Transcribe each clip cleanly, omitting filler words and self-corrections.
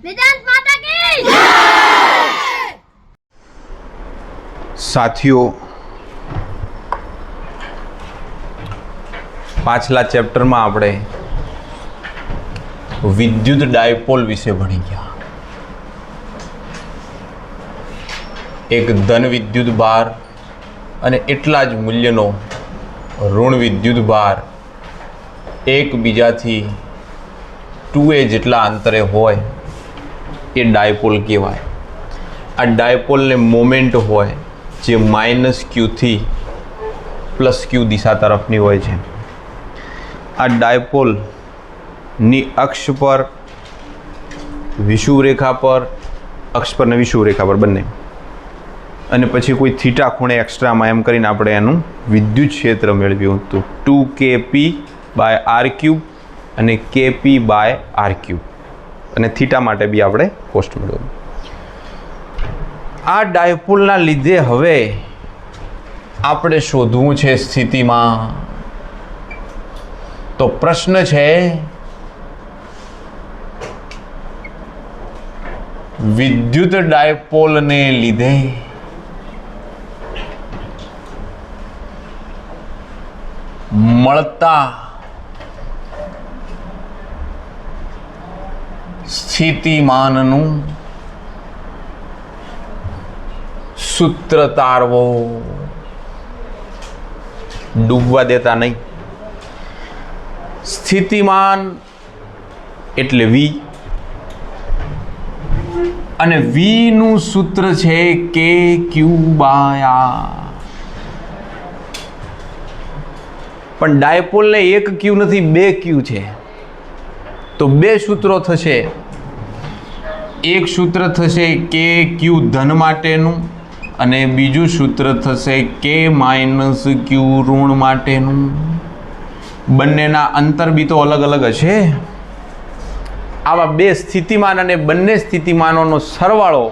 वेदांत माता की साथियों, पाछला चैप्टर में आपणे विद्युत डायपोल विषे भणी गया। एक धन विद्युत भार अने एटला ज मूल्यनो ऋण विद्युत भार एक बीजाथी 2a जेटला अंतरे होय ए डायपोल कहेवाय। आ डायपोल ने मोमेंट होय जे -q थी +q दिशा तरफनी होय छे। आ डायपोल नी अक्ष पर विषुव रेखा पर, अक्ष पर ने विषुव रेखा पर बने अने पछी कोई थीटा खूणे एक्स्ट्रामां एम करीने आपणे एनुं विद्युत क्षेत्र मेळव्युं तो 2kp/r³ અને kp/r³ અને થીટા માટે બી આપણે કોસ્ટ મેળવ્યું। આ ડાયપોલના લીધે હવે આપણે શોધવું છે સ્થિતિમાં। તો પ્રશ્ન છે વિદ્યુત ડાયપોલને લીધે મળતા સ્થિતિમાનનું સૂત્ર તારવો। ડૂબવા દેતા નહીં। સ્થિતિમાન એટલે V અને V નું સૂત્ર છે kq/r। પણ ડાયપોલને એક ક્યુ નથી, બે ક્યુ છે, તો બે સૂત્રો થશે। એક સૂત્ર થશે કે ક્યુ ધન માટેનું અને બીજું સૂત્ર થશે કે -q ઋણ માટેનું। બંનેના અંતર બી તો અલગ અલગ હશે। આવા બે સ્થિતિમાન અને બંને સ્થિતિમાનોનો સરવાળો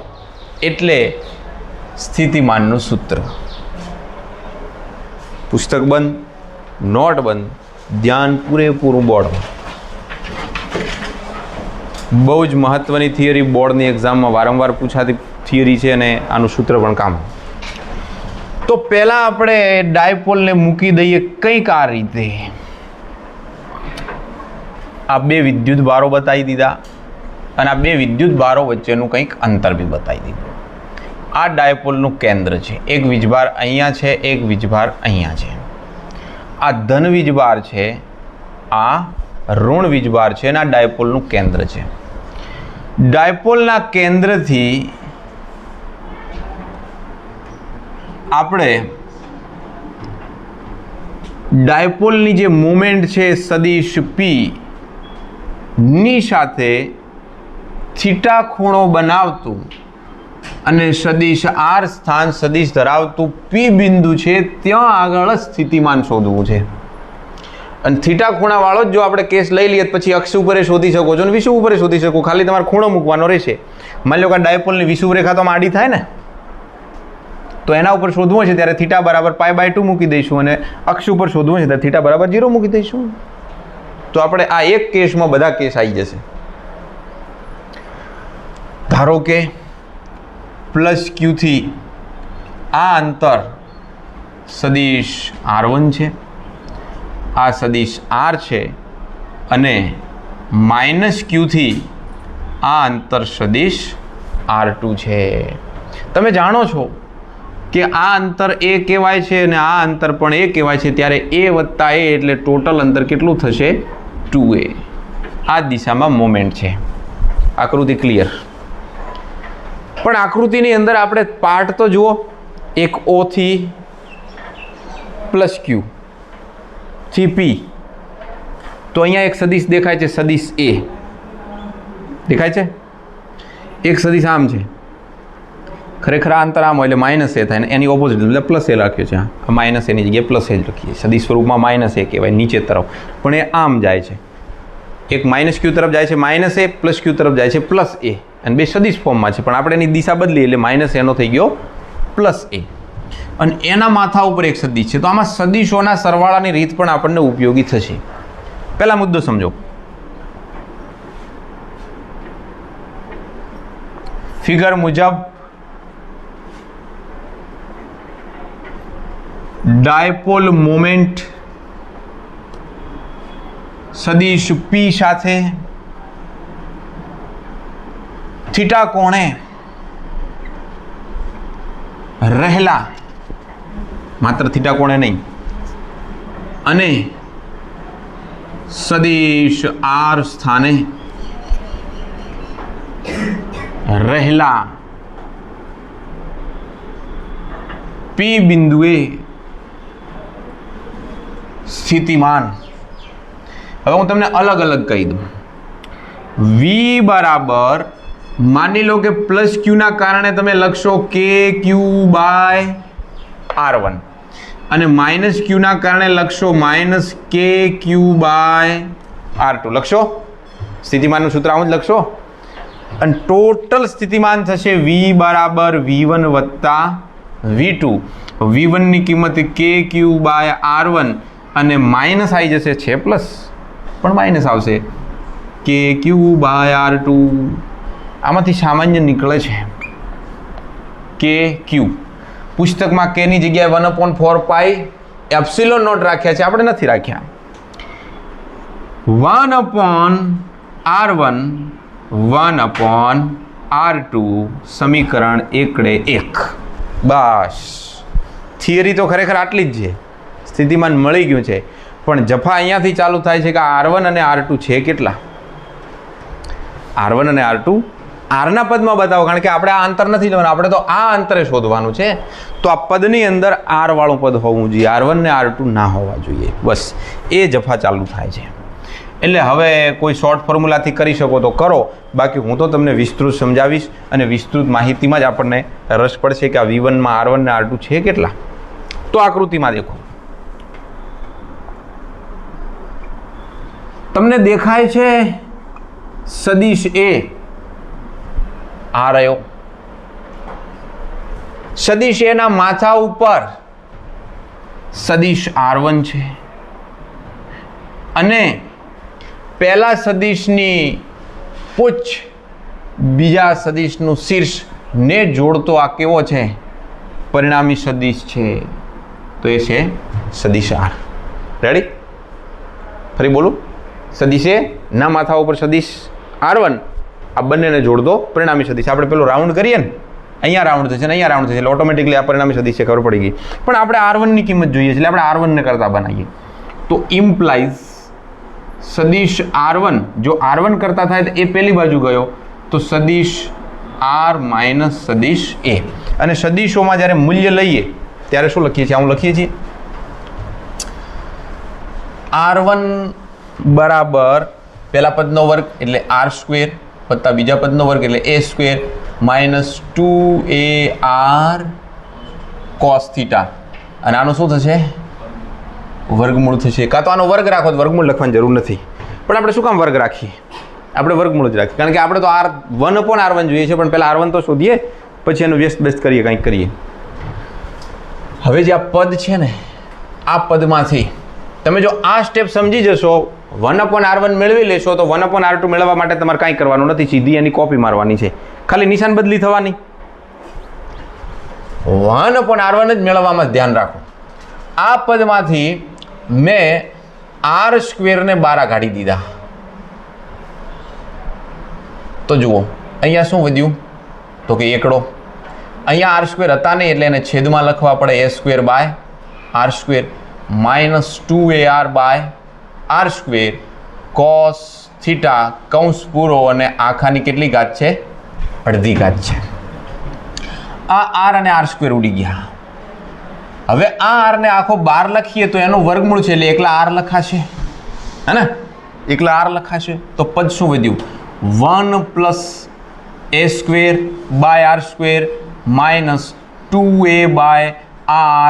એટલે સ્થિતિમાનનું સૂત્ર। પુસ્તક બંધ, નોટ બંધ, ધ્યાન પૂરેપૂરું બોર્ડ। બહુ જ મહત્વની થિયરી બોર્ડની એક્ઝામમાં વારંવાર પૂછાતી થિયરી છે અને આનું સૂત્ર પણ કામ। તો પહેલાં આપણે ડાયપોલને મૂકી દઈએ કંઈક આ રીતે। આ બે વિદ્યુત ભારો બતાવી દીધા અને આ બે વિદ્યુત ભારો વચ્ચેનું કંઈક અંતર બી બતાવી દીધું। આ ડાયપોલનું કેન્દ્ર છે। એક વીજભાર અહીંયા છે, એક વીજભાર અહીંયા છે। આ ધન વીજભાર છે, આ ઋણ વીજભાર છે અને આ ડાયપોલનું કેન્દ્ર છે। ડાયપોલના કેન્દ્રથી આપણે ડાયપોલની જે મોમેન્ટ છે સદિશ P ની સાથે થીટા ખૂણો બનાવતું અને સદિશ R સ્થાન સદિશ ધરાવતું P બિંદુ છે ત્યાં આગળ સ્થિતિમાન શોધવું છે। અને થીટા ખૂણાવાળો જ જો આપણે કેસ લઈ લઈએ પછી અક્ષ ઉપર શોધી શકો છો અને વિષુવ ઉપર શોધી શકો। ખાલી તમારે ખૂણો મૂકવાનો રહેશે। માની લો કે ડાયપોલની વિષુવ રેખા તો આડી થાય ને, તો એના ઉપર શોધવું છે ત્યારે થીટા બરાબર π/2 મૂકી દઈશું અને અક્ષ ઉપર શોધવું છે ત્યારે થીટા બરાબર 0 મૂકી દઈશું। તો આપણે આ એક કેસમાં બધા કેસ આવી જશે। ધારો કે +q થી આ અંતર સદિશ r1 છે, આ સદિશ r છે અને -q થી આ અંતર સદિશ r2 છે। તમે જાણો છો કે આ અંતર a કહેવાય છે અને આ અંતર પણ a કહેવાય છે, ત્યારે a + a એટલે ટોટલ અંતર કેટલું થશે 2a। આ દિશામાં મોમેન્ટ છે। આકૃતિ ક્લિયર? પણ આકૃતિની અંદર આપણે પાર્ટ તો જુઓ, એક O થી +q થી P, તો અહીંયા એક સદિશ દેખાય છે, સદિશ A દેખાય છે। એક સદિશ આમ છે, ખરેખર આ અંતર આમ હોય એટલે -a થાય ને એની ઓપોઝિટ એટલે +a રાખ્યો છે। આ -a ની જગ્યાએ +a જ લખીએ। સદિશ સ્વરૂપમાં -a કહેવાય નીચે તરફ, પણ એ આમ જાય છે। એક -q તરફ જાય છે -a, +q તરફ જાય છે +a, અને બે સદિશ ફોર્મમાં છે, પણ આપણે એની દિશા બદલી એટલે -a નો થઈ ગયો +a। અને એના માથા ઉપર એક સદિશ છે। તો આમાં સદિશોના સરવાળાની રીત પણ આપણને ઉપયોગી થશે। પહેલા મુદ્દો સમજો। ફિગર મુજબ ડાયપોલ મોમેન્ટ સદિશ પી સાથે થીટા કોણે રહેલા, માત્ર થીટા કોણે નહીં, અને સદિશ આર સ્થાને રહેલા પી બિંદુએ સ્થિતિમાન. હવે હું તમને અલગ અલગ કહી દઉં. વી બરાબર માની લો કે પ્લસ ક્યુ ના કારણે તમે લખશો કે ક્યુ બાય R1 અને માઇનસ ક્યુ ના કારણે લખશો માઇનસ કે ક્યુ બાય R2 લખશો. સ્થિતિમાનનું સૂત્ર આવું જ લખશો અને ટોટલ સ્થિતિમાન થશે વી બરાબર V1 વત્તા V2. V1 ની કિંમત કે ક્યુ બાય R1 અને માઇનસ આવી જશે, છે પ્લસ પણ માઇનસ આવશે, કે ક્યુ બાય R2. આમાંથી સામાન્ય નીકળે છે કે ક્યુ. પુસ્તકમાં કે ની જગ્યાએ 1/4 એપ્સિલોન નોટ રાખ્યા છે, આપણે નથી રાખ્યા. 1/R1 1/R2 સમીકરણ 1 બસ. થિયરી તો ખરેખર આટલી જ છે, સ્થિતિમાન મળી ગયું છે, પણ જફા અહીંયાથી ચાલુ થાય છે કે R1 અને R2 છે કેટલા. R1 અને R2 આરના પદમાં બતાવો, કારણ કે આપણે આ અંતર નથી લેવાનું, આપણે તો આ અંતરે શોધવાનું છે. તો આ પદની અંદર R વાળું પદ હોવું જોઈએ, R1 ને R2 ના હોવા જોઈએ. બસ એ જફા ચાલુ થાય છે. એટલે હવે કોઈ શોર્ટ ફોર્મ્યુલાથી કરી શકો તો કરો, બાકી હું તો તમને વિસ્તૃત સમજાવીશ અને વિસ્તૃત માહિતીમાં જ આપણને રસ પડશે કે આ V1 માં R1 ને R2 છે કેટલા. તો આકૃતિમાં દેખો, તમને દેખાય છે સદિશ એ આ રહ્યો. સદિશ એ ના માથા ઉપર સદિશ R1 છે અને પહેલા સદિશની પૂછ બીજા સદિશનું શીર્ષ ને જોડતો આ કેવો છે, પરિણામી સદિશ છે. તો એ છે સદિશ R. રેડી? ફરી બોલું. સદિશ એ ના માથા ઉપર સદિશ R1, આ બંનેને જોડતો પરિણામી સદિશ. આપણે પેલો રાઉન્ડ કરીએ ને, અહીંયા રાઉન્ડ થશે ને અહીંયા રાઉન્ડ થશે એટલે ઓટોમેટિકલી આ પરિણામી સદિશ છે, ખબર પડી ગઈ. પણ આપણે R1 ની કિંમત જોઈએ એટલે આપણે R1 ને કરતા બનાવીએ. તો ઇમ્પ્લાઇઝ સદિશ R1 જો R1 કરતા થાય તો એ પેલી બાજુ ગયો, તો સદિશ R માઇનસ સદિશ એ. અને સદિશોમાં જ્યારે મૂલ્ય લઈએ ત્યારે શું લખીએ છીએ? આવું લખીએ છીએ R1 બરાબર પહેલા પદનો વર્ગ એટલે R² વત્તા બીજા પદનો વર્ગ એટલે A² minus 2AR cos theta. અને આનું શું થશે? વર્ગમૂળ થશે. કાં તો આનો વર્ગ રાખો તો વર્ગમૂળ લખવાની જરૂર નથી, પણ આપણે શું કામ વર્ગ રાખીએ? આપણે વર્ગમૂળ જ રાખીએ, કારણ કે આપણે તો R1/R1 જોઈએ છે, પણ પહેલાં R1 તો શોધીએ, પછી એનું વ્યસ્ત કરીએ, કંઈક કરીએ. હવે જે આ પદ છે ને, આ પદમાંથી તમે જો આ સ્ટેપ સમજી જશો, 1/R1 મેળવી લેશો, તો 1/R2 મેળવવા માટે તમારે કાંઈ કરવાનું નથી, સીધી એની કોપી મારવાની છે, ખાલી નિશાન બદલી થવાની. 1/R1 જ મેળવવામાં ધ્યાન રાખો. આ પદમાંથી મેં R² ને 12 કાઢી દીધા. તો જુઓ અહીંયા શું વધ્યું? તો કે એકડો. અહીંયા R² હતા નહીં એટલે એને છેદમાં લખવા પડે, A² minus 2AR by R² cos theta કૌંસ પૂરો અને આખાની કેટલી ઘાત છે? અડધી ઘાત છે. આ R અને R² ઉડી ગયા. હવે આ R ને આખો 12 લખીએ તો એનું વર્ગમૂળ છે એટલે એકલા R લખાશે, હે ને? એકલા R લખાશે. તો પદ શું વધ્યું? 1 plus A² by R² minus 2A by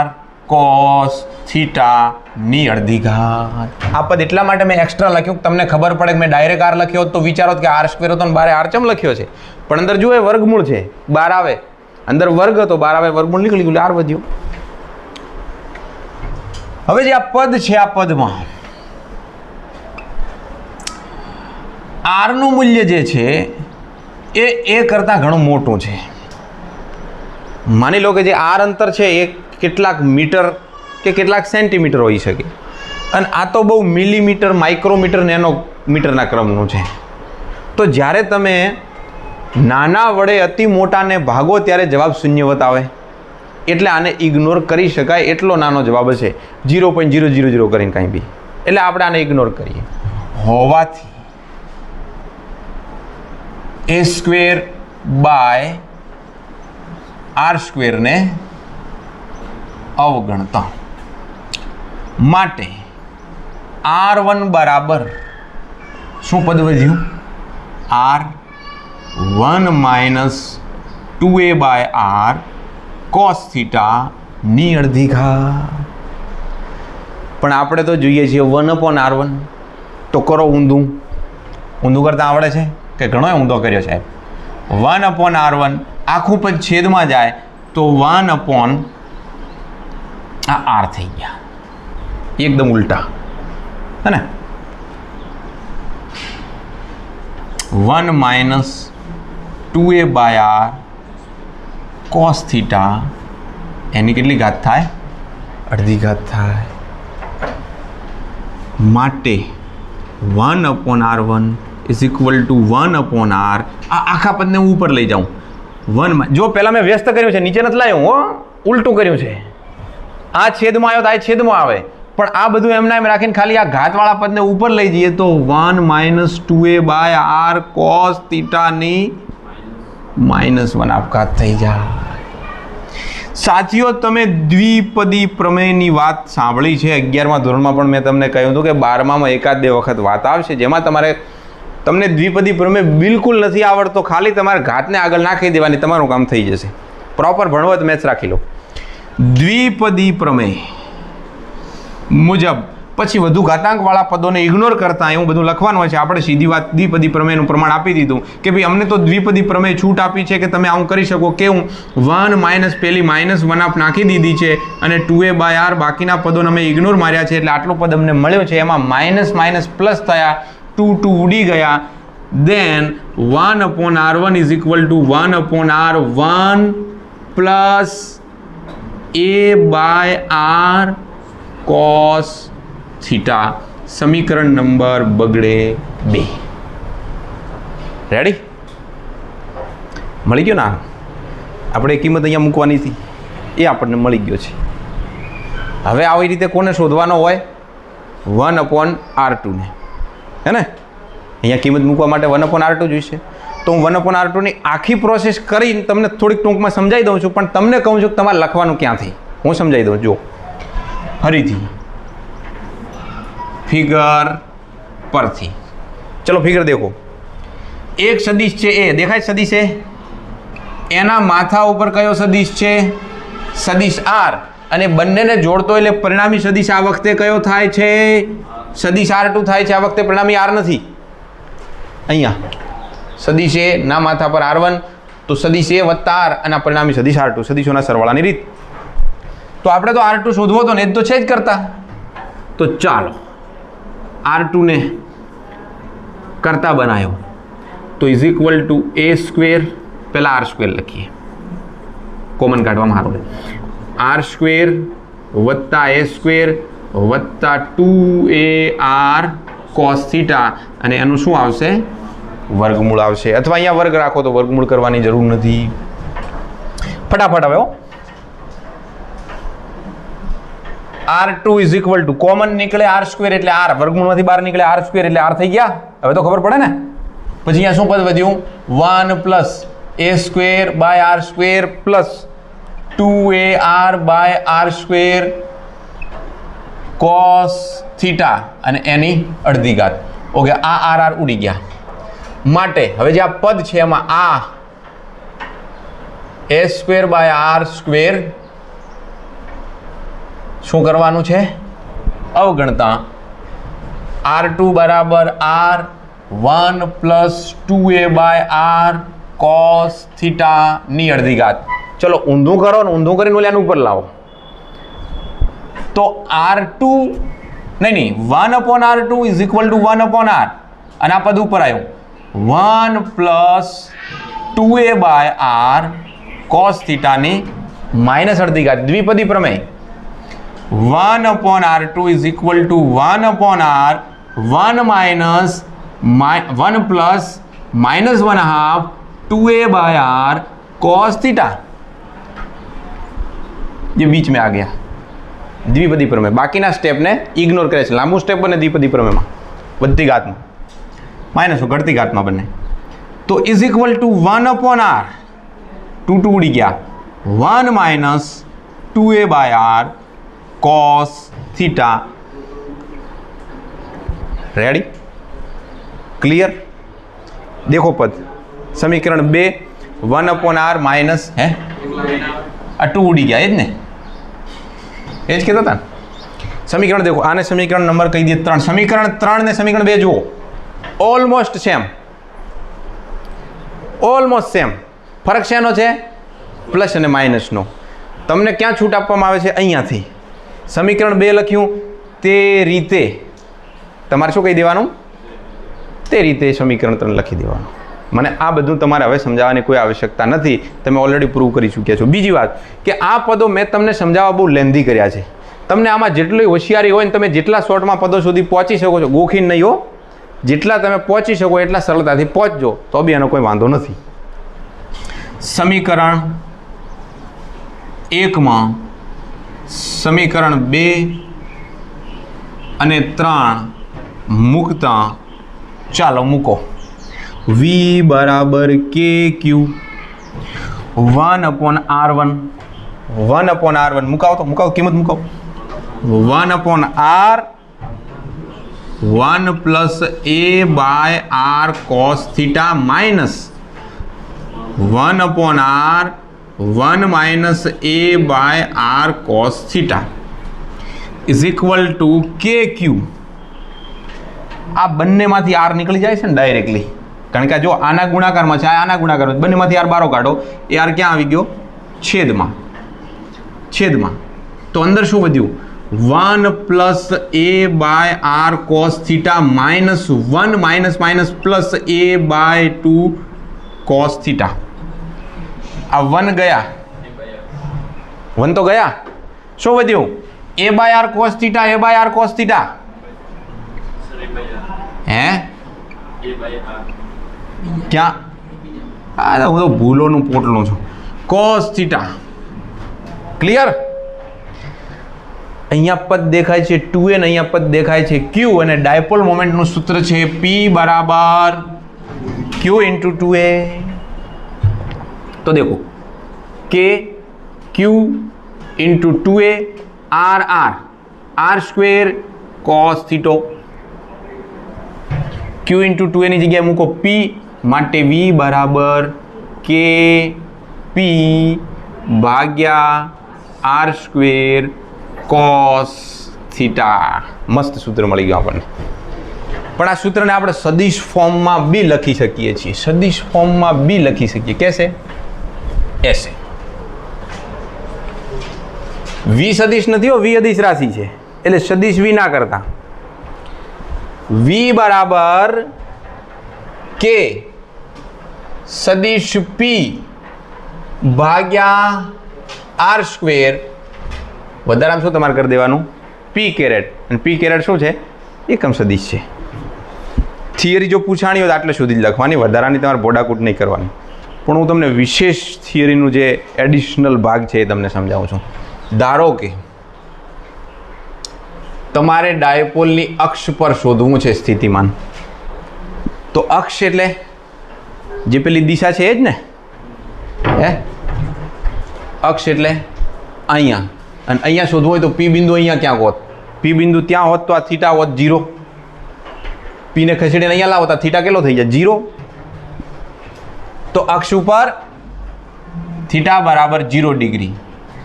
R cos theta ની અડધી ઘાત. આ પદ એટલા માટે મેં એક્સ્ટ્રા લખ્યું, તમને ખબર પડે કે મેં ડાયરેક્ટ R લખ્યો તો વિચારો કે R² હતો ને 12 R ચમ લખ્યો છે, પણ અંદર જુઓ વર્ગમૂળ છે, 12 આવે, અંદર વર્ગ હતો, 12 આવે, વર્ગમૂળ નીકળી ગયું, R વધ્યો. હવે જે આ પદ છે, આ પદમાં R નું મૂલ્ય જે છે એ કરતાં ઘણું મોટું છે. માની લો કે જે આર અંતર છે એ કેટલાક મીટર કે કેટલાક સેન્ટીમીટર હોઈ શકે, અને આ તો બહુ મિલીમીટર, માઇક્રોમીટર, નેનોમીટરના ક્રમનું છે. તો જ્યારે તમે નાના વડે અતિ મોટાને ભાગો ત્યારે જવાબ શૂન્યવત આવે, એટલે આને ઇગ્નોર કરી શકાય એટલો નાનો જવાબ હશે, 0.000 કરીને કાંઈ બી, એટલે આપણે આને ઇગ્નોર કરીએ. હોવાથી a સ્ક્વેર બાય આર સ્ક્વેરને અવગણતા માટે R1 બરાબર શું પદ વધ્યું? R1 minus 2a by R cos થીટાની અડધી ઘાત. પણ આપણે તો જોઈએ છીએ 1/R1. તો કરો ઊંધું કરતાં આવડે છે કે ઘણો ઊંધો કર્યો સાહેબ? 1/R1 આખું પદ છેદમાં જાય તો 1/R થઈ ગયા, એકદમ ઉલટા હે ને. 1 minus 2a by R cos theta એની કેટલી ઘાત થાય? અડધી ઘાત થાય. માટે 1/R1 is equal two 1/R. આ આખા પદને હું ઉપર લઈ જાઉં. 1 જો પહેલાં મેં વ્યસ્ત કર્યું છે, નીચે નથી લાવ્યું હો, ઉલટું કર્યું છે. આ છેદમાં આવ્યો તો આ છેદમાં આવે, પણ આ બધું એમના એમ રાખીને ખાલી આ ઘાતવાળા પદને ઉપર લઈ જઈએ તો 1 minus 2a by R cos થીટાની -1 આપઘાત થઈ જાય. સાથીઓ, તમે દ્વિપદી પ્રમેયની વાત સાંભળી છે. 11મા ધોરણમાં પણ મેં તમને કહ્યું હતું કે 12મામાં એકાદ બે વખત વાત આવશે જેમાં તમને દ્વિપદી પ્રમેય બિલકુલ નથી આવડતો, ખાલી તમારે ઘાતને આગળ નાખી દેવાની, તમારું કામ થઈ જશે. પ્રોપર ભણવત મેથ્સ રાખી લો. દ્વિપદી પ્રમેય મુજબ પછી વધુ ઘાતાંકવાળા પદોને ઇગ્નોર કરતા એવું બધું લખવાનું હોય છે. આપણે સીધી વાત દ્વિપદી પ્રમેયનું પ્રમાણ આપી દીધું કે ભાઈ અમને તો દ્વિપદી પ્રમેય છૂટ આપી છે કે તમે આવું કરી શકો. કેવું? 1 માઇનસ પેલી -1 આપ નાખી દીધી છે અને 2a બાય આર બાકીના પદોને અમે ઇગ્નોર માર્યા છે, એટલે આટલું પદ અમને મળ્યો છે. એમાં માઇનસ પ્લસ થયા, 2 ઉડી ગયા. Then 1/R1 is equal to 1/R1 plus a by R cos theta. સમીકરણ નંબર બગડે 2. રેડી? મળી ગયો ના? આપણે કિંમત અહીંયા મૂકવાની હતી, એ આપણને મળી ગયો છે. હવે આવી રીતે કોને શોધવાનો હોય? 1/R2 ને, હે ને? અહીંયા કિંમત મૂકવા માટે 1/R2 જોઈશે. તો હું 1/R2 ની આખી પ્રોસેસ કરીને તમને થોડીક ટૂંકમાં સમજાવી દઉં છું, પણ તમને કહું છું કે તમારે લખવાનું ક્યાંથી હું સમજાવી દઉં. જો ફરીથી ફિગર પરથી, ચલો ફિગર દેખો. એક સદિશ છે એ દેખાય, સદિશ એ, એના માથા ઉપર કયો સદિશ છે? સદિશ આર. અને બંનેને જોડતો એટલે પરિણામી સદિશ આ વખતે કયો થાય છે? સદિશ R2 થાય છે. આ વખતે પરિણામી આર નથી. અહીંયા સદિશ એ ના માથા પર R1, તો સદિશ એ વત્તા આર અને પરિણામી સદિશ R2, સદિશોના સરવાળાની રીત. તો આપણે તો R2 શોધવો હતો ને, એ તો છે જ કરતા. તો ચાલો R2 ને કરતા બનાવ્યો તો is equal two a square, પહેલાં R સ્ક્વેર લખીએ, કોમન કાઢવામાં સારું. R સ્ક્વેર વત્તા a સ્ક્વેર વત્તા 2ar કોસ થીટા, અને એનું શું આવશે? વર્ગમૂળ આવશે. અથવા અહીંયા વર્ગ રાખો તો વર્ગમૂળ કરવાની જરૂર નથી. ફટાફટ હવે R2 is equal two common નીકળે R સ્ક્વેર એટલે R, વર્ગમૂળમાંથી બહાર નીકળે R સ્ક્વેર એટલે R થઈ ગયા. હવે તો ખબર પડે ને. પછી અહીંયા શું પદ વધ્યું? 1 plus a square by R square plus 2ar by R square cos theta અને એની અડધી ઘાત. ઓકે, આ આર ઉડી ગયા. માટે હવે જે આ પદ છે એમાં આ a square by R square શું કરવાનું છે? અવગણતા. R2 બરાબર R1 plus 2a by R cos થીટાની અડધી ઘાત. ચલો ઊંધું કરો ને, ઊંધું કરીને ઓલાનું ઉપર લાવો. તો R2 નહીં 1/R2 is equal two 1/R, અને આ પદ ઉપર આવ્યું 1 પ્લસ 2a/r cos થીટાની માઇનસ અડધી ઘાત દ્વિપદી પ્રમેય 1/r2 is equal two 1/r 1 minus 1 plus minus 1/2 2a/r cos theta ये बीच में आ गया द्विपदी प्रमेय बाकीना स्टेप ने इग्नोर करे लांबू स्टेप बने द्विपदी प्रमेय में बधी घात में माइनस घटती घात में बने तो इज इक्वल टू 1/r 2 उड़ी गया 1 minus 2a/r cos theta ready clear देखो पद समीकरण 2 1/r माइनस है 2 उड़ी गया एज ने एज कहता था समीकरण देखो आने समीकरण नंबर कही दिए 3 समीकरण 3 ने समीकरण 2 जुओ ऑलमोस्ट सेम फरक शेनो छे प्लस अने माइनस नो तमने क्या छूट आपवामां आवे छे अहींयाथी समीकरण 2 लख्युं ते रीते तमारे शुं कही देवानुं ते रीते समीकरण 3 लखी देवानुं મને આ બધું તમારે હવે સમજાવવાની કોઈ આવશ્યકતા નથી તમે ઓલરેડી પ્રૂવ કરી ચૂક્યા છો બીજી વાત કે આ પદો મેં તમને સમજાવવા બહુ લેન્ધી કર્યા છે તમને આમાં જેટલી હોશિયારી હોય ને તમે જેટલા શોર્ટમાં પદો સુધી પહોંચી શકો છો ગોખીને નહીં હો જેટલા તમે પહોંચી શકો એટલા સરળતાથી પહોંચજો તો બી એનો કોઈ વાંધો નથી સમીકરણ 1 માં સમીકરણ 2 અને 3 મૂકતા ચાલો મૂકો V बराबर के क्यू 1/r1 1/r1 मुकाओ कीमत मुकाओ 1/r 1 plus a/r cos theta minus 1/r 1 minus a/r cos theta is equal to K Q आ बन्ने मांथी r निकली जाए छे डायरेक्टली कारण के जो आना गुणाकार में आना गुणाकार में बने आर बारो काढो ए आर क्या आई गयो छेद में तो अंदर शू वध्यु 1 plus a/r cos theta minus 1 minus minus plus a/2 cos theta आ 1 गया 1 तो गया शू वध्यु a/r cos theta a/r cos theta हैं क्या હું તો ભૂલોનું પોટલું છું cos थीटा ક્લિયર અહીંયા પદ દેખાય છે 2a ને અહીંયા પદ દેખાય છે q અને ડાયપોલ મોમેન્ટનું સૂત્ર છે p બરાબર q * 2a તો देखो k q * 2a r r r square cos theta q * 2a ની જગ્યાએ મૂકો p માટે v बराबर के पी भाग्या आर स्क्वेर कॉस थीटा मस्त सूत्र मळी गयुं आपणे पण आ सूत्रने आपणे सदिश फॉर्म में बी लखी सकीए छीए सदिश फॉर्म में बी लखी सकीए कैसे ऐसे वी सदिश नहीं हो वी अदिश राशि है एटले सदिश वी ना करता v बराबर के सदिश p भाग्या r स्क्वेर वधाराम शू तमारे कर देवानुं p कैरेट अने p कैरेट शू है एकम सदिश है थियरी जो पूछाणी हो आटले सुधी ज लखवानी वधारानी तमारे बोडाकूट नहीं करवानी पण हूँ तमने विशेष थियरीनुं जे एडिशनल भाग है तमने समजावुं छुं धारो के तमारे डायपोलनी अक्ष पर शोधवुं छे स्थितिमान तो अक्ष एटले जे पेली दिशा है ज ने हे अक्ष एटले अहींया अने अहींया शोधवुं होय तो पी बिंदु अहींया क्या होत पी बिंदु त्यां होत तो आ थीटा होत 0 पी ने खसेडीने अहींया लावो तो थीटा केटलो थई जाय 0 तो अक्ष पर थीटा बराबर 0 डिग्री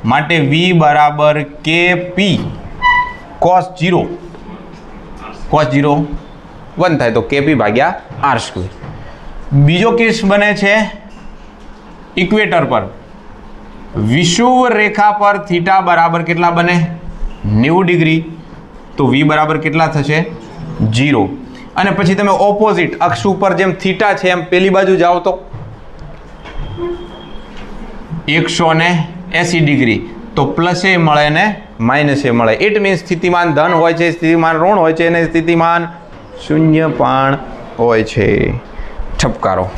माटे v बराबर के पी cos 0 1 थाय तो केपी भाग्या आर स्क्वेर बीजो केस बने छे इक्वेटर पर विषुव रेखा पर थीटा बराबर केटला बने 90 डिग्री तो v बराबर केटला थशे 0 अने पछी तमे ऑपोजिट अक्ष पर जेम थीटा छे एम पेली बाजू जाओ तो 180 ડિગ્રી તો પ્લસ એ મળે ને માઇનસ એ મળે. ઇટ મીન્સ સ્થિતિમાન ધન હોય છે, સ્થિતિમાન ઋણ હોય છે અને સ્થિતિમાન શૂન્ય પણ હોય છે. ઠપકારો.